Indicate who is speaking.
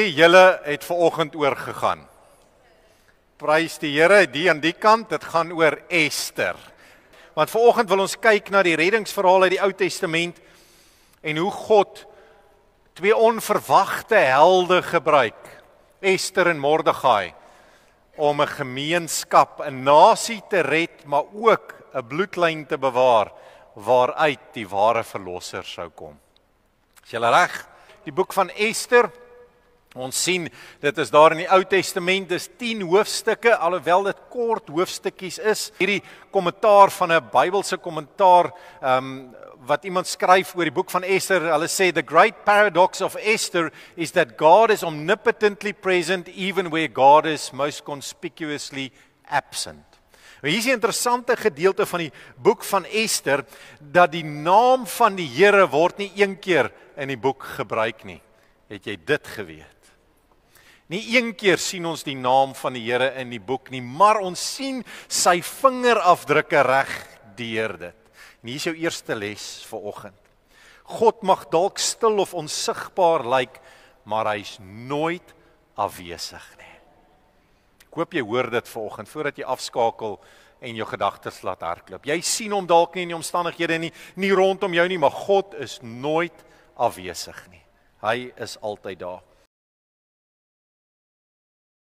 Speaker 1: Julle het vanoggend oorgegaan. Prys die Here, die aan die kant, dit gaan oor Ester. Want vanoggend wil ons kyk na die reddingsverhaal uit die Ou Testament en hoe God twee onverwagte helde gebruik, Ester en Mordegai, om 'n gemeenskap, 'n nasie te red, maar ook 'n bloedlyn te bewaar waaruit die ware verlosser sou kom. Is julle reg? Die boek van Ester, ons sien, dit is daar in die Ou Testament, dis 10 hoofstukke, alhoewel dit kort hoofstukkies is. Hierdie kommentaar van 'n Bybelse kommentaar, wat iemand skryf oor die boek van Ester, hulle sê, the great paradox of Esther is that God is omnipotently present even where God is most conspicuously absent. Hier is die interessante gedeelte van die boek van Ester, dat die naam van die Here word nie een keer in die boek gebruik nie. Het jy dit geweet? Nie een keer sien ons die naam van die Here in die boek nie, maar ons sien sy vingerafdrukke reg deur dit. En hier is jou eerste les vir oggend. God mag dalk stil of onsigbaar lyk, maar hy's nooit afwesig nie. Ek hoop jy hoor dit vir oggend, voordat jy afskakel en jou gedagtes laat hardloop. Jy sien hom dalk nie in die omstandighede nie rondom jou nie, maar God is nooit afwesig nie. Hy is altyd daar.